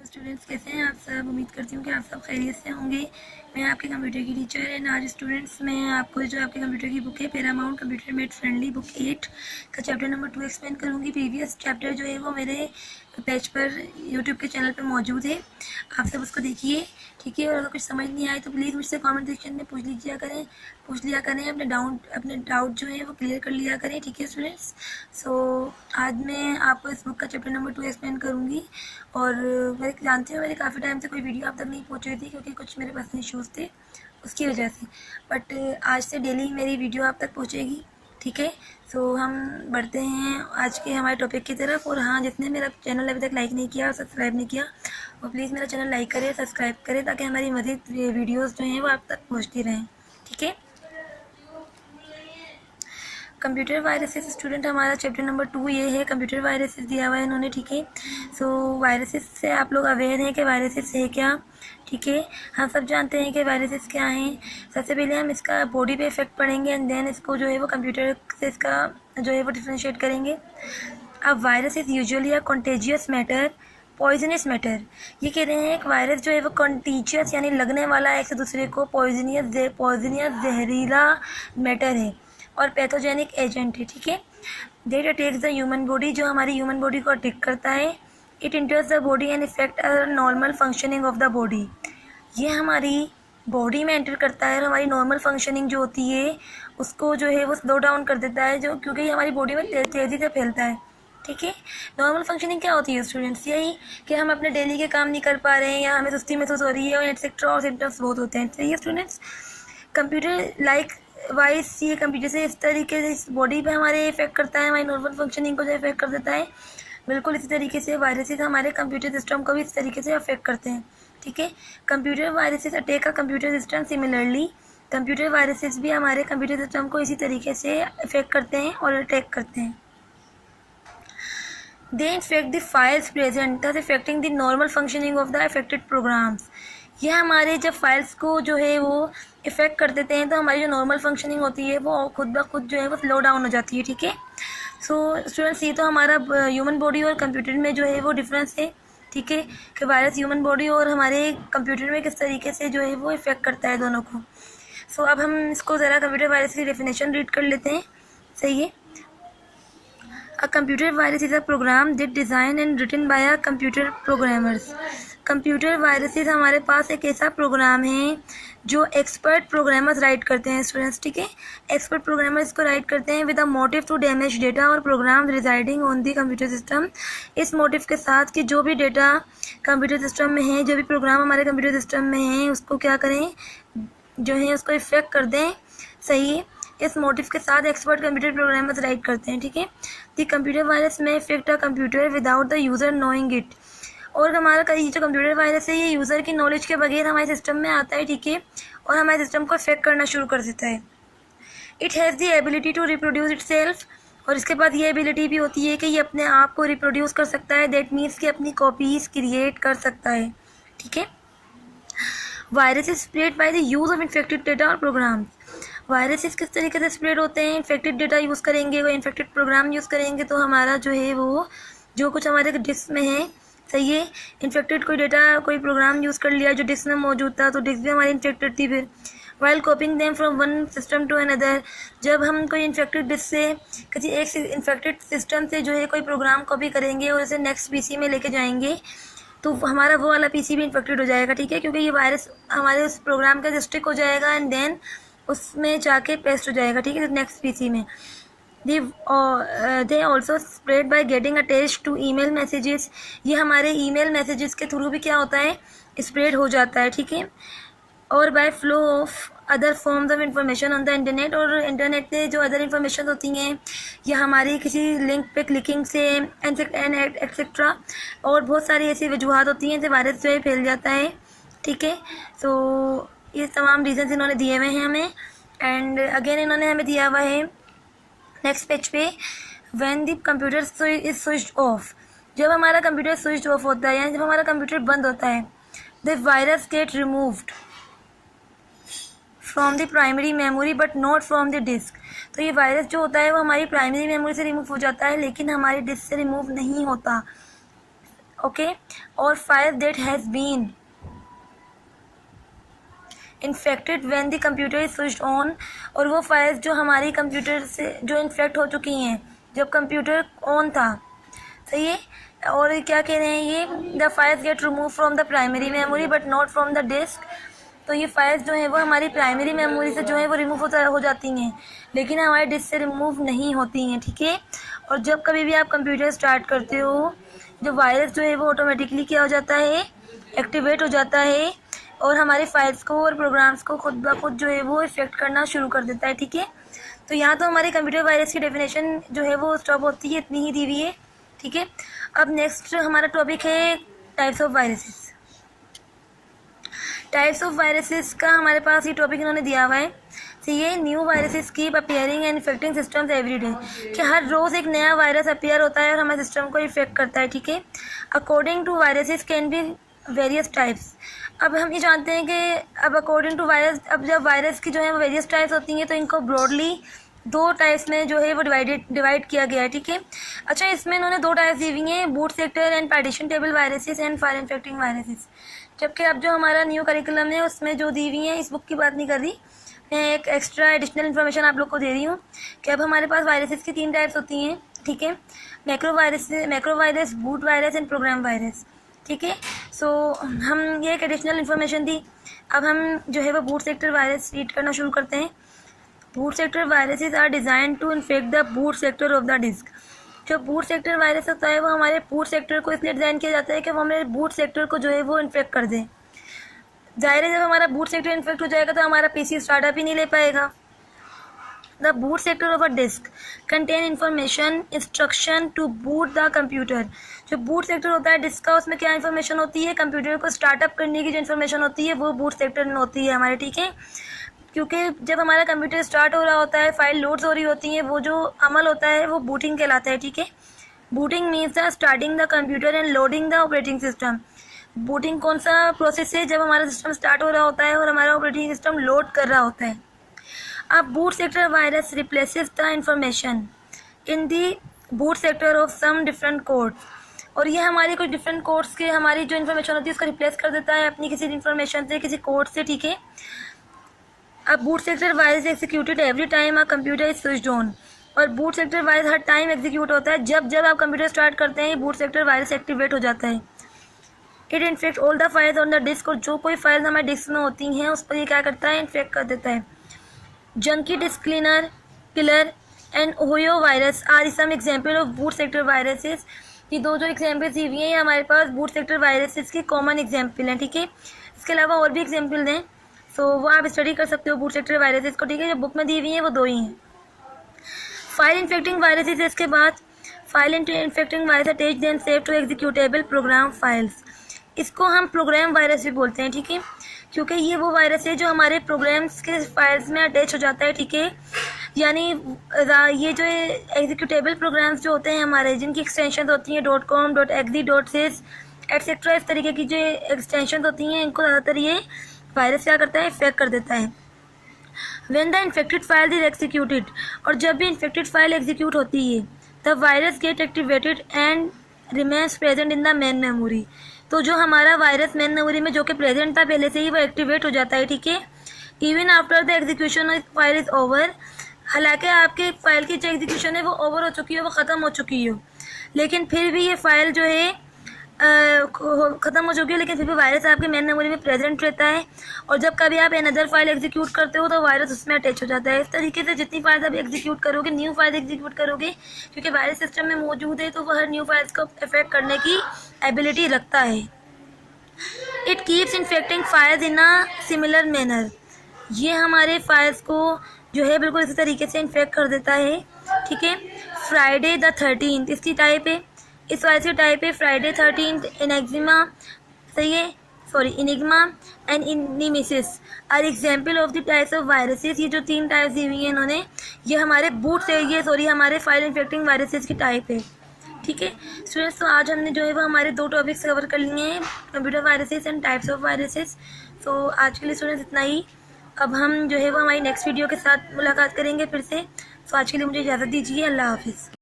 Students कैसे हैं आप सब। उम्मीद करती हूँ कि आप सब खैरियत से होंगे। मैं आपके कंप्यूटर की टीचर एंड आज स्टूडेंट्स मैं आपको जो आपके कंप्यूटर की बुक है Paramount computer made friendly book 8 का चैप्टर नंबर 2 एक्सप्लेन करूँगी। प्रीवियस चैप्टर जो है वो मेरे पेज पर यूट्यूब के चैनल पर मौजूद है, आप सब उसको देखिए, ठीक है। और अगर कुछ समझ नहीं आए तो प्लीज़ मुझसे कमेंट सेक्शन में पूछ लिया करें अपने डाउट जो है वो क्लियर कर लिया करें, ठीक है स्टूडेंट्स। सो आज मैं आपको इस बुक का चैप्टर नंबर 2 एक्सप्लेन करूँगी। और मैं जानती हूँ मेरे काफ़ी टाइम से कोई वीडियो आप तक नहीं पहुँच रही थी क्योंकि कुछ मेरे पर्सनल इश्यूज़ थे उसकी वजह से, बट आज से डेली मेरी वीडियो आप तक पहुँचेगी, ठीक है। सो हम बढ़ते हैं आज के हमारे टॉपिक की तरफ। और हाँ, जिसने मेरा चैनल अभी तक लाइक नहीं किया और सब्सक्राइब नहीं किया वो प्लीज़ मेरा चैनल लाइक करें, सब्सक्राइब करें ताकि हमारी मज़ीद वीडियोज़ जो हैं वो आप तक पहुँचती रहें, ठीक है। कंप्यूटर वायरसेस स्टूडेंट हमारा चैप्टर नंबर 2 ये है, कंप्यूटर वायरसेस दिया हुआ है इन्होंने, ठीक है। सो वायरसेस से आप लोग अवेयर हैं कि वायरसेस है क्या, ठीक है। हम सब जानते हैं कि वायरसेस क्या हैं। सबसे पहले हम इसका बॉडी पे इफेक्ट पढ़ेंगे एंड देन इसको जो है वो कंप्यूटर से इसका जो है वो डिफ्रेंशिएट करेंगे। अब virus is usually a contagious matter, poisonous matter. ये कह रहे हैं एक वायरस जो है वो कॉन्टीजियस यानी लगने वाला है एक से दूसरे को, पॉइजनियस जहरीला मैटर है और पैथोजेनिक एजेंट है, ठीक है। That attacks the human body, जो हमारी ह्यूमन बॉडी को अटैक करता है। It enters the body and effect normal functioning of the body. ये हमारी बॉडी में एंटर करता है और हमारी नॉर्मल फंक्शनिंग जो होती है उसको जो है वो स्लो डाउन कर देता है, जो क्योंकि ये हमारी बॉडी में तेज़ी से फैलता है, ठीक है। नॉर्मल फंक्शनिंग क्या होती है स्टूडेंट्स, यही कि हम अपने डेली के काम नहीं कर पा रहे हैं या हमें सुस्ती महसूस हो रही है और एटसेट्रा और सिम्टम्स बहुत होते हैं, सही है स्टूडेंट्स। कंप्यूटर लाइक वाइज ये कंप्यूटर से इस तरीके से इस बॉडी पे हमारे इफेक्ट करता है, हमारी नॉर्मल फंक्शनिंग को जो इफेक्ट कर देता है, बिल्कुल इसी तरीके से वायरसेस हमारे कंप्यूटर सिस्टम को भी इस तरीके से अफेक्ट करते हैं, ठीक है। कंप्यूटर वायरसेस अटैक का computer system similarly, computer viruses भी हमारे कंप्यूटर सिस्टम को इसी तरीके से अफेक्ट करते हैं और अटैक करते हैं। They infect the files present, thus affecting the normal functioning of the affected programs. ये हमारे जब फाइल्स को जो है वो इफ़ेक्ट कर देते हैं तो हमारी जो नॉर्मल फंक्शनिंग होती है वो खुद ब खुद जो है वो स्लो डाउन हो जाती है, ठीक है। सो स्टूडेंट्स ये तो हमारा ह्यूमन बॉडी और कंप्यूटर में जो है वो डिफरेंस है, ठीक है, कि वायरस ह्यूमन बॉडी और हमारे कंप्यूटर में किस तरीके से जो है वो इफ़ेक्ट करता है दोनों को। सो अब हम इसको ज़रा कंप्यूटर वायरस की डेफिनेशन रीड कर लेते हैं, सही है। A computer virus is a program that designed and written by a computer programmers. Computer viruses हमारे पास एक ऐसा प्रोग्राम है जो एक्सपर्ट प्रोग्रामर्स राइट करते हैं स्टूडेंट्स, ठीक है। एक्सपर्ट प्रोग्रामर्स को राइट करते हैं with a motive to damage data और program residing on the computer system. इस मोटिव के साथ कि जो भी डेटा कंप्यूटर सिस्टम में है, जो भी प्रोग्राम हमारे कंप्यूटर सिस्टम में है उसको क्या करें, जो है उसको इफेक्ट कर दें, सही है। इस मोटिव के साथ एक्सपर्ट कंप्यूटर प्रोग्रामर्स राइट करते हैं, ठीक है। द कंप्यूटर वायरस में effect a computer without the user knowing it. और हमारा ये जो कंप्यूटर वायरस है ये यूज़र की नॉलेज के बगैर हमारे सिस्टम में आता है, ठीक है, और हमारे सिस्टम को इफेक्ट करना शुरू कर देता है। It has the ability to reproduce itself, और इसके बाद ये एबिलिटी भी होती है कि ये अपने आप को रिप्रोड्यूस कर सकता है, दैट मीन्स कि अपनी कॉपीज़ क्रिएट कर सकता है, ठीक है। Virus is spread by the use of infected data और प्रोग्राम्स। वायरसेस किस तरीके से स्प्रेड होते हैं, इन्फेक्टेड डेटा यूज़ करेंगे, वो इन्फेक्टेड प्रोग्राम यूज़ करेंगे तो हमारा जो है वो जो कुछ हमारे डिस्क में है, सही है। इन्फेक्टेड कोई डेटा कोई प्रोग्राम यूज़ कर लिया जो डिस्क में मौजूद था तो डिस्क भी हमारी इन्फेक्टेड थी। फिर while copying them from one system to another, जब हम कोई इन्फेक्टेड डिस्क से किसी एक इन्फेक्टेड सिस्टम से जो है कोई प्रोग्राम कॉपी करेंगे और उसे नेक्स्ट पीसी में लेके जाएंगे तो हमारा वो वाला पीसी भी इन्फेक्टेड हो जाएगा, ठीक है, क्योंकि ये वायरस हमारे उस प्रोग्राम का स्टिक हो जाएगा एंड देन उसमें जाके पेस्ट हो जाएगा, ठीक है, नेक्स्ट पीसी में। They also spread by getting attached to email messages. ये हमारे ईमेल मैसेजेस के थ्रू भी क्या होता है, स्प्रेड हो जाता है, ठीक है। और by flow of other forms of information on the internet, और इंटरनेट पे जो अदर इंफॉर्मेशन होती हैं या हमारी किसी लिंक पे क्लिकिंग से एंड एक्सेट्रा, और बहुत सारी ऐसी वजूहत होती हैं जिससे वायरस जो है फैल जाता है, ठीक है। सो ये तमाम रीजंस इन्होंने दिए हुए हैं हमें। एंड अगेन इन्होंने हमें दिया हुआ है नेक्स्ट पेज पे, when the computer is switched off, जब हमारा कंप्यूटर स्विच ऑफ होता है यानी जब हमारा कंप्यूटर बंद होता है, the virus get removed from the primary memory but not from the disk. तो ये वायरस जो होता है वो हमारी प्राइमरी मेमोरी से रिमूव हो जाता है लेकिन हमारी डिस्क से रिमूव नहीं होता। ओके, और file that has been infected when the computer is switched on, और वो फाइल्स जो हमारी कंप्यूटर से जो इन्फेक्ट हो चुकी हैं जब कंप्यूटर ऑन था, सही है। और क्या कह रहे हैं ये, the files get remove from the primary memory but not from the disk. तो ये फाइल्स जो है वो हमारी प्राइमरी मेमोरी से जो है वो रिमूव हो जाती हैं, लेकिन हमारे डिस्क से रिमूव नहीं होती हैं, ठीक है। और जब कभी भी आप कंप्यूटर स्टार्ट करते हो, जो वायरस जो है वो ऑटोमेटिकली क्या हो जाता है, एक्टिवेट हो जाता है, और हमारे फाइल्स को और प्रोग्राम्स को खुद ब खुद जो है वो इफेक्ट करना शुरू कर देता है, ठीक है। तो यहाँ तो हमारे कंप्यूटर वायरस की डेफिनेशन जो है वो स्टॉप होती है, इतनी ही दी हुई है, ठीक है। अब नेक्स्ट हमारा टॉपिक है types of viruses. Types of viruses का हमारे पास ये टॉपिक इन्होंने दिया हुआ है। तो ये new viruses keep appearing and affecting systems every day, कि हर रोज़ एक नया वायरस अपीयर होता है और हमारे सिस्टम को इफेक्ट करता है, ठीक है। According to viruses can be various types. अब हम ये जानते हैं कि अब अकॉर्डिंग टू वायरस, अब जब वायरस की जो है वो वेरियस टाइप्स होती हैं तो इनको ब्रॉडली दो टाइप्स में जो है वो डिवाइड किया गया है, ठीक है। अच्छा, इसमें इन्होंने दो टाइप्स दी हुई हैं, boot sector and partition table viruses and fire infecting viruses. जबकि अब जो हमारा न्यू करिकुलम है उसमें जो दी हुई है, इस बुक की बात नहीं कर रही मैं, एक एक्स्ट्रा एडिशनल इन्फॉर्मेशन आप लोग को दे रही हूँ कि अब हमारे पास वायरसेस की 3 टाइप्स होती हैं, ठीक है। Macro virus, boot virus and program virus, ठीक है। सो हम ये एक एडिशनल इन्फॉर्मेशन दी। अब हम जो है वो बूट सेक्टर वायरस रीड करना शुरू करते हैं। Boot sector viruses are design to infect the boot sector of the disk. जो बूट सेक्टर वायरस होता है वो हमारे बूट सेक्टर को इसलिए डिज़ाइन किया जाता है कि वो हमारे बूट सेक्टर को जो है वो इन्फेक्ट कर दे। जाहिर है, जब हमारा बूट सेक्टर इन्फेक्ट हो जाएगा तो हमारा पीसी स्टार्टअप ही नहीं ले पाएगा। The boot sector of a disk contain information instruction to boot the computer. जो बूट सेक्टर होता है डिस्क का, उसमें क्या इन्फॉर्मेशन होती है, कंप्यूटर को स्टार्टअप करने की जो इन्फॉर्मेशन होती है वो बूट सेक्टर में होती है हमारे, ठीक है। क्योंकि जब हमारा कंप्यूटर स्टार्ट हो रहा होता है, फाइल लोड्स हो रही होती हैं, वो जो अमल होता है वो बूटिंग कहलाता है, ठीक है। Booting means the starting the computer and loading the operating system. Booting कौन सा प्रोसेस है, जब हमारा सिस्टम स्टार्ट हो रहा होता है और हमारा ऑपरेटिंग सिस्टम लोड कर रहा होता है। अब boot sector virus replaces the information in the boot sector of some different codes, और ये हमारे कुछ डिफरेंट कोड्स के हमारी जो इन्फॉर्मेशन होती है उसको रिप्लेस कर देता है अपनी किसी इन्फॉर्मेशन से, किसी कोड से, ठीक है। अब boot sector virus executed every time a computer is switched on, और बूट सेक्टर वायरस हर टाइम एग्जीक्यूट होता है जब जब आप कंप्यूटर स्टार्ट करते हैं, बूट सेक्टर वायरस एक्टिवेट हो जाता है। It infect all the files on the disk, और जो कोई फाइल्स हमारे डिस्क में होती हैं उस पर ये क्या करता है, इन्फेक्ट कर देता है। Junkie disk killer and Ohio virus are some example of boot sector viruses. ये दो जो एग्जाम्पल्स दी हुई हैं ये हमारे पास बूट सेक्टर वायरसेस के कॉमन एग्जाम्पल हैं, ठीक है। इसके अलावा और भी एग्जाम्पल हैं, सो वो आप स्टडी कर सकते हो बूट सेक्टर वायरसेस को, ठीक है। जो बुक में दी हुई हैं वो दो ही हैं। फाइल इन्फेक्टिंग वायरसेस, इसके बाद file infecting virus attach themselves to executable program files. इसको हम प्रोग्राम वायरस भी बोलते हैं, ठीक है, क्योंकि ये वो वायरस है जो हमारे प्रोग्राम्स के फाइल्स में अटैच हो जाता है, ठीक है। यानी ये जो एग्जीक्यूटेबल प्रोग्राम्स जो होते हैं हमारे, जिनकी एक्सटेंशन होती हैं .com, .exe, .sys एटसेट्रा, इस तरीके की जो एक्सटेंशन होती हैं इनको ज़्यादातर ये वायरस क्या करता है, इफेक्ट कर देता है। When the infected file is executed, और जब भी इन्फेक्टेड फाइल एग्जीक्यूट होती है the virus gate activated and remains present in the main memory. तो जो हमारा वायरस मेन मेमोरी में जो कि प्रेजेंट था पहले से ही, वो एक्टिवेट हो जाता है, ठीक है। Even after the execution of file is over, हालांकि आपके फाइल की जो एग्जीक्यूशन है वो ओवर हो चुकी हो, वो ख़त्म हो चुकी हो, लेकिन फिर भी ये फाइल जो है ख़त्म हो चुकी है, लेकिन फिर भी वायरस आपके मेन मेमोरी में प्रेजेंट रहता है। और जब कभी आप अनदर फाइल एग्जीक्यूट करते हो तो वायरस उसमें अटैच हो जाता है। इस तरीके से जितनी फाइल्स आप एग्जीक्यूट करोगे, न्यू फाइल एग्जीक्यूट करोगे, क्योंकि वायरस सिस्टम में मौजूद है तो वह हर न्यू फाइल्स को इफेक्ट करने की एबिलिटी रखता है। It keeps infecting files in a similar manner, ये हमारे फाइल्स को जो है बिल्कुल इसी तरीके से इन्फेक्ट कर देता है, ठीक है। फ्राइडे द 13th इसकी टाइप है, इस वायरस की टाइप है फ्राइडे 13th, इनेग्जिमा, सही है, सॉरी इनिग्मा एंड इनिमिसिस are example of the types of viruses. ये जो 3 टाइप्स दी हुई हैं इन्होंने, ये हमारे बूट से, ये सॉरी हमारे फाइल इन्फेक्टिंग वायरसेस की टाइप है, ठीक है स्टूडेंट्स। तो आज हमने जो है वो हमारे 2 टॉपिक्स कवर कर लिए हैं, computer viruses and types of viruses. तो आज के लिए स्टूडेंट्स इतना ही। अब हम जो है वो हमारी नेक्स्ट वीडियो के साथ मुलाकात करेंगे फिर से। तो आज के लिए मुझे इजाज़त दीजिए, अल्लाह हाफिज़।